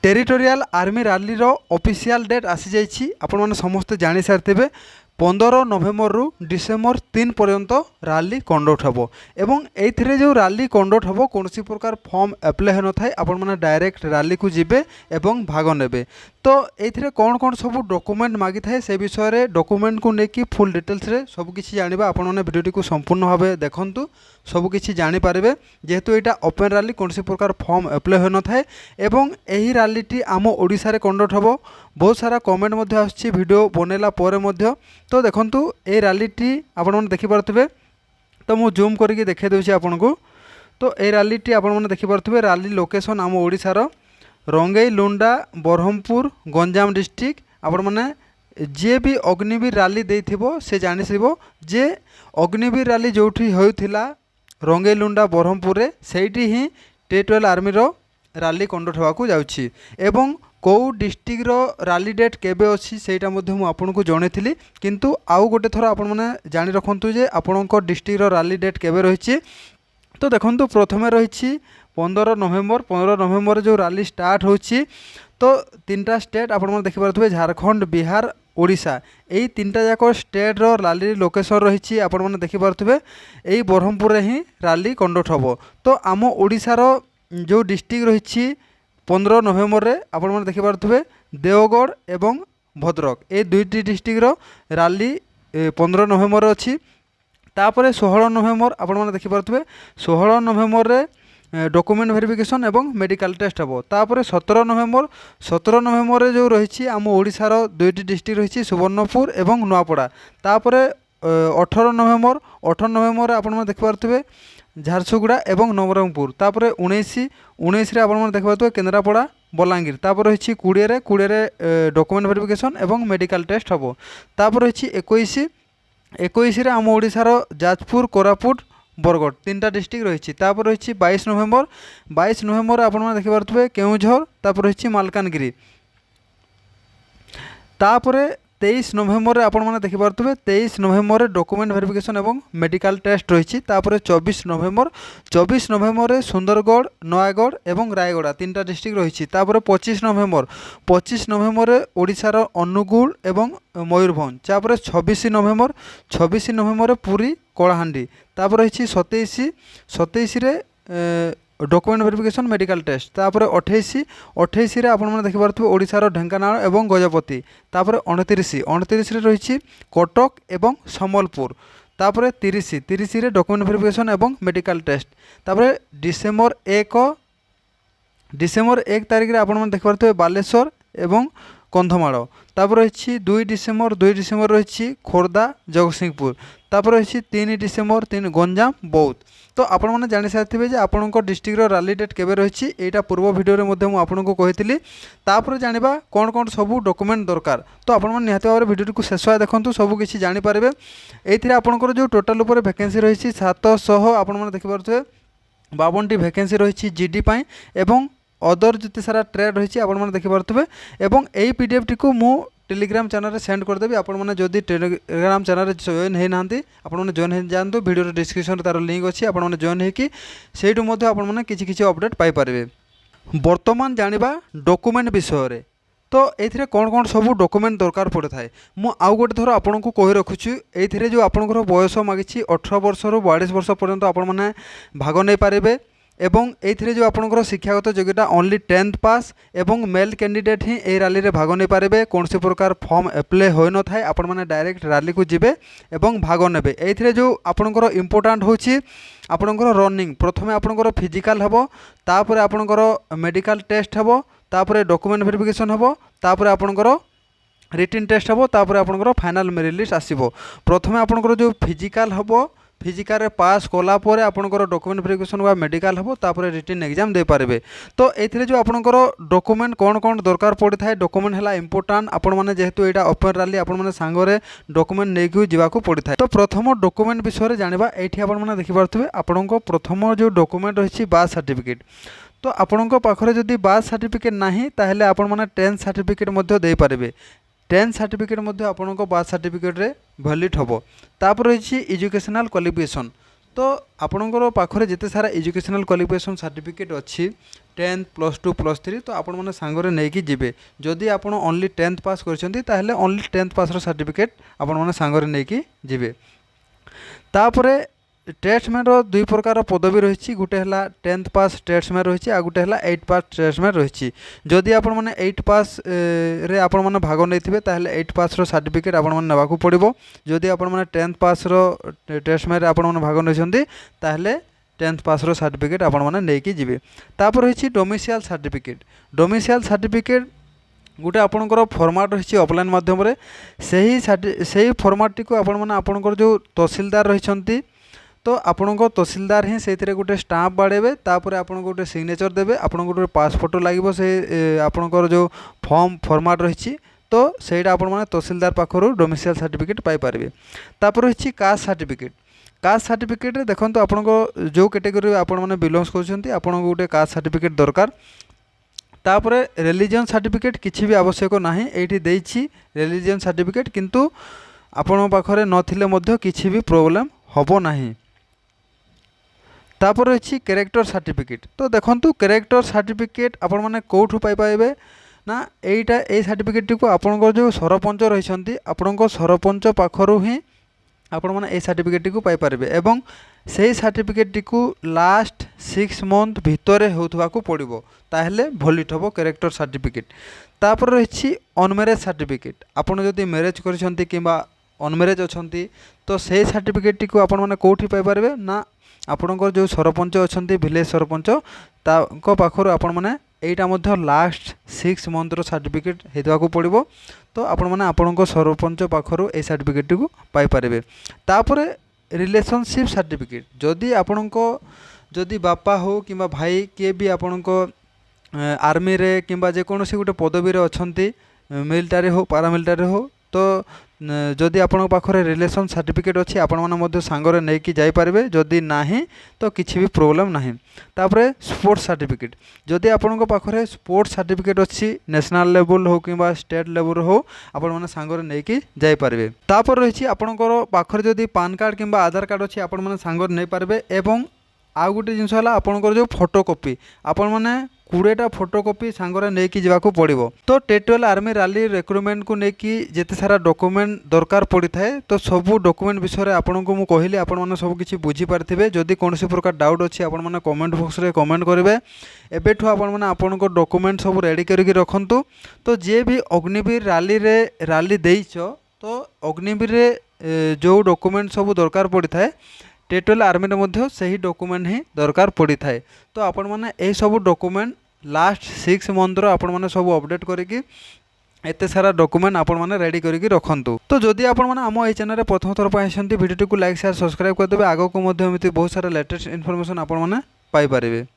Territorial army rally रो official date आसी जाइछि आपण माने समस्त जानि सारथिबे 15 नवेम्बर रु डिसेम्बर 3 पर्यंत रैली कंडक्ट हबो एवं एथिरे जो रैली कंडक्ट हबो कोनसी प्रकार फॉर्म अप्लाई हो न थाए आपण माने डायरेक्ट रैली को जिबे एवं भाग नेबे। तो एथिरे कोन कोन सब डॉक्यूमेंट मागी थाए से विषय रे डॉक्यूमेंट को नेकी फुल डिटेल्स रे सब किछि जानिबा आपण माने वीडियो को संपूर्ण भाबे देखंतु सब किछि जानि पारबे जेहेतु एटा ओपन रैली कोनसी प्रकार फॉर्म अप्लाई हो न थाए एवं एही रैलीटी आम ओडिसा रे कंडक्ट हबो। बहुत सारा कमेंट मध्य आछि वीडियो बनेला परे मध्य तो देखंतु ए रैलीटी आपण माने देखि पारथबे। तो मु जूम करके देखे देउछि आपनको। तो ए रैलीटी आपण माने देखि पारथबे रैली लोकेशन आम ओडिसा रो रंगई लुंडा बरहमपुर गंजाम डिस्ट्रिक्ट आपण माने जे भी अग्निवीर रैली देथिबो से जानिसिबो जे अग्निवीर रैली जोठी होइथिला रंगई लुंडा बरहमपुर रे सेठी ही टेरिटोरियल आर्मी रो रैली कंडक्ट होवाकू जाउछि एवं कौ डिस्ट्रिक्ट रो रैली डेट केबे अछि सेटा मध्ये मु आपनको जणैथिली किंतु आउ गोटे थर आपण माने जानि रखंतु जे आपणको डिस्ट्रिक्ट रो रैली डेट केबे रहिछि। तो देखंतु प्रथमे रहिछि 15 नवेम्बर जो रैली स्टार्ट होछि। तो तीनटा स्टेट आपण माने देखि पारथबे झारखंड बिहार ओडिशा एई तीनटा जाको स्टेट रो रैली लोकेशन रहिछि आपण माने देखि पारथबे एई बरहमपुर रे ही रैली कंडक्ट हबो। तो आम ओडिसा रो जो डिस्ट्रिक्ट रहिछि 15 नवेम्बर रे आपण माने देखि पारथबे देवगढ़ एवं भद्रक ए दुईटी डिस्ट्रिक्ट रो रैली 15 नवेम्बर अछि। तापरे 16 नवेम्बर आपण माने देखि पारथबे 16 नवेम्बर रे डॉक्यूमेंट वेरिफिकेशन एवं मेडिकल टेस्ट हबो। तापरे 17 नवेम्बर रे जो रहिछि आम ओडिसा रो दुईटी डिस्ट्रिक्ट रहिछि सुवर्णपुर एवं नुआपड़ा। तापरे 18 नवेम्बर आपण माने देखि पारथबे झारसुगुड़ा एवं नवरंगपुर। तापरे 19 रे आपण माने देखि पारथबे केंद्रापड़ा बलांगीर। तापर रहिछि 20 रे डॉक्यूमेंट वेरिफिकेशन एवं मेडिकल टेस्ट हबो। तापर रहिछि 21 रे आम ओडिसा रो जाजपुर कोरापुट बरगढ़ तीनटा डिस्ट्रिक्ट रहिछि। तापर रहिछि 22 नवेम्बर आपण माने देखि पारथबे केउझर। तापर रहिछि मालकानगिरी। तापर 23 नवेम्बर आपण माने देखि पारथबे 23 नवेम्बर रे डॉक्यूमेंट वेरिफिकेशन एवं मेडिकल टेस्ट रहिछि। तापर 24 नवेम्बर रे सुंदरगढ़ नयागढ़ एवं रायगढ़ तीनटा डिस्ट्रिक्ट रहिछि। तापर 25 नवेम्बर रे ओडिसा रो अनुगुल एवं मयूरभंज। तापर 26 नवेम्बर रे पुरी कलाहांडी। तापर रहिछि 27 रे डॉक्यूमेंट वेरिफिकेशन मेडिकल टेस्ट। तापर 28 रे आपण माने देखि पारथबे ओडिसा रो ढेंकानाल एवं गजपति। तापर 29 रे रहिछि कटक एवं सम्बलपुर। तापर 30 रे डॉक्यूमेंट वेरिफिकेशन एवं मेडिकल टेस्ट। तापर डिसेम्बर 1 तारिख रे आपण माने देखि पारथबे बालेश्वर एवं कंधमाल। तापर रहिछि 2 डिसेम्बर रहिछि खोर्धा जगतसिंहपुर। तापर रहिछि 3 डिसेम्बर गंजाम बौद्ध। तो आपण माने जानि सारथिबे जे आपणको डिस्ट्रिक्ट रो रैली डेट केबे रहिछि एटा पूर्व वीडियो रे मध्ये मु आपणको कहितली। तापर जानिबा कोन कोन सब डॉक्यूमेंट दरकार। तो आपण माने निहाती भाबरे वीडियो को शेष होय देखंतु सब किछि जानि पारबे। एथिरे आपणको जो टोटल ऊपर वैकेंसी रहिछि 700 आपण माने देखि पारथबे 52 टी वैकेंसी रहिछि जीडी पई एवं अदर जति सारा ट्रेड रहिछि आपण माने देखि पारथबे एवं एई पीडीएफ टी को मु टेलीग्राम चैनल रे सेंड कर देबी। आपण माने जदि टेलीग्राम चैनल रे जॉइन हे नांती आपण माने जॉइन हे जानतु वीडियो रे डिस्क्रिप्शन तार लिंक अछि आपण माने जॉइन हे कि सेठु मध्ये आपण माने किछि अपडेट पाई पारबे। वर्तमान जानिबा डॉक्यूमेंट विषय रे। तो एथिरे कोन कोन सब डॉक्यूमेंट दरकार पड़े थाए मु आउ गोटे थोर आपनको कहि रखुछु। एथिरे जो आपनकर बयस मागिछि 18 वर्ष रु 42 वर्ष पर्यंत आपण माने भाग नै पारिबे एवं एथिरे जो आपनकर शिक्षागत योग्यता ओनली 10th पास एवं मेल कैंडिडेट ही ए रैली रे भाग नै पारिबे। कोनसे प्रकार फॉर्म अप्लाई होय न थाए आपण माने डायरेक्ट रैली को जिबे एवं भाग नेबे। एथिरे जो आपनकर इंपोर्टेंट होछि आपनकर रनिंग प्रथमे आपनकर फिजिकल हबो। तापर आपनकर मेडिकल टेस्ट हबो। तापर डॉक्यूमेंट वेरिफिकेशन हबो। तापर आपनकर रिटन टेस्ट हबो। तापर आपनकर फाइनल मेरिट लिस्ट आसीबो। प्रथमे आपनकर जो फिजिकल हबो फिजिकल रे पास कोला परे आपनकर डॉक्यूमेंट वेरिफिकेशन वा मेडिकल हबो। तापर रिटन एग्जाम दे पारबे। तो एथिरे जो आपनकर डॉक्यूमेंट कोन कोन दरकार पड़े थाए डॉक्यूमेंट हला इंपोर्टेंट आपण माने जेहेतु एटा ओपन रैली आपण माने सांगरे डॉक्यूमेंट नेकु जिवाकू पड़े थाए। तो प्रथम डॉक्यूमेंट विषय रे जानिबा एठी आपण माने देखि पारथबे आपनकर प्रथम जो डॉक्यूमेंट रहिछि बार्थ सर्टिफिकेट। तो आपनकर पाखरे जदि बार्थ सर्टिफिकेट नाही ताहेले आपण माने 10th सर्टिफिकेट मध्ये दे पारबे। 10th सर्टिफिकेट मध्ये आपनको बार्थ सर्टिफिकेट रे वैलिड हबो। तापर रहिछि एजुकेशनल क्वालिफिकेशन। तो आपनकर पाखरे जेते सारा एजुकेशनल क्वालिफिकेशन सर्टिफिकेट अछि 10th +2 +3 तो आपण मैंने सांगरे नहीं कि जीवे जदि आप ओनली 10th पास कर ओनली 10th पास सर्टिफिकेट आपण मैंने सांगरे नहीं कि जीवे। तापरे ट्रेड्समैन दुई प्रकार पदवी रही गोटे है 10th पास ट्रेड्समैन रही आ गोटे है 8 पास ट्रेड्समैन रही जदि आपण मैंने 8 पास रे आपण मैंने भाग नहीं ताहले 8 पास सर्टिफिकेट आपण मैंने नेबाकू पड़िबो जदि आपण मैंने 10th पास ट्रेड्समैन रे आपण मैंने भाग नहीं ताहले 10th पास सर्टिफिकेट आपण मैंने नहीं जीवे। तापर रही डोमिसाइल सर्टिफिकेट। डोमिसाइल सर्टिफिकेट गोटे आपणकर फॉर्मेट रही ऑफलाइन माध्यम से फॉर्मेट टी आपण मैंने आपणकर जो तहसीलदार रही तो आपण तहसीलदार ही से गोटे स्टाम्प बाड़ेबे तापर आपण गोटे सिग्नेचर देबे आपण गोटे पासफोट लगे से आपणकर जो फॉर्मेट रही तो सहीटा आपण मैंने तहसीलदार पाखर डोमिसाइल सर्टिफिकेट पाइपर। तापर रही कास्ट सर्टिफिकेट। कास्ट सर्टिफिकेट देखो आपण जो कैटेगरी आपण मैंने बिलोंग्स कर आपन गोटे कास्ट सर्टिफिकेट दरकार। तापर रिलीजन सर्टिफिकेट किसी भी आवश्यक ना ये देछि रिलीजन सर्टिफिकेट किंतु आपण पाखरे नथिले मध्य किसी भी प्रॉब्लम होबो नाही। तापर रही कैरेक्टर सर्टिफिकेट। तो देखंतु कैरेक्टर सर्टिफिकेट आपण माने कोठु पाई पाइबे ना एटा ए सर्टिफिकेट को आपणकर जो सरपंच रही आपणकर सरपंच पाखरु ही आपण माने ए सर्टिफिकेट को पाई पारिबे एवं से सर्टिफिकेट को लास्ट 6 मंथ भितर होथवा को पड़िबो ताहेले भलिट हबो कैरेक्टर सर्टिफिकेट। तापर रही अनमैरेज सर्टिफिकेट। आपण जदि मैरेज करिसंती किबा अनमैरेज अछंती तो से सर्टिफिकेट को आपण माने कोठी पाई पारिबे ना आपणकर जो सरपंच अच्छा विलेज सरपंच ताको पाखर आपण मैंने एटा मध्य लास्ट 6 मंथर सर्टिफिकेट होता पड़ो तो आपण मैंने आपणक सरपंच पाखर ए सर्टिफिकेट को पाई पारिबे। तापर रिलेशनशिप सर्टिफिकेट जदि आपणक जदि बापा हो कि भाई किए भी आपणक आर्मी रे किंबा जेकोसी गोटे पदवी रे अछंती मिलिटारी हो पारामिलिटारी हो तो जदि आपण पाखरे रिलेशन सर्टिफिकेट अच्छी आपण मैंने मध्य सांगरे नहीं कि जाई पारिबे जदि नाही तो किसी भी प्रॉब्लम नाही। तापरे स्पोर्ट्स सर्टिफिकेट जदि आपण पाखरे स्पोर्ट्स सर्टिफिकेट अच्छी नेशनल लेवल हो कि स्टेट लेवल हो आपण मैंने सांगरे नहीं कि जाई पारिबे। तापर रही आपणकर पाखरे जदि पान कार्ड किंबा आधार कार्ड अच्छी आपण मैंने सांगरे नहीं पारिबे एवं आउ गोटे जिनस है आपणकर जो फोटोकॉपी आपण मैंने 20टा फोटोकॉपी सांगरे नहीं कि जावाकू पड़िबो। तो टेटुएल आर्मी रैली रिक्रुटमेंट को लेकिन जेते सारा डॉक्यूमेंट दरकार पड़ी थाए तो सबू डॉक्यूमेंट विषय आपन को मु कहली आपण माने सब किछि बुझी पारथिबे। जदि कोनोसी प्रकार डाउट अछि आपण माने कमेंट बॉक्स रे कमेंट करिवे। एबेठु आपण माने आपण को डॉक्यूमेंट सब रेडी करके रखंतु। तो जे भी अग्निवीर रैली रे रैली देइछ तो अग्निवीर रे जो डॉक्यूमेंट सब दरकार पड़ी थाए टेटुएल आर्मी मध्य सही डॉक्यूमेंट ही दरकार पड़ी थाए। तो आपण माने ए सब डॉक्यूमेंट लास्ट 6 मंथर आपण माने सब अपडेट करिकी एते सारा डॉक्यूमेंट आपण माने रेडी करिकी रखंतु। तो जदि आपण माने हम ए चैनल रे प्रथम थर पाइ आछंती वीडियो को लाइक शेयर सब्सक्राइब कर देबे। आगो को मध्य एमिति बहुत सारा लेटेस्ट इन्फॉर्मेशन आपण माने पाई परिबे।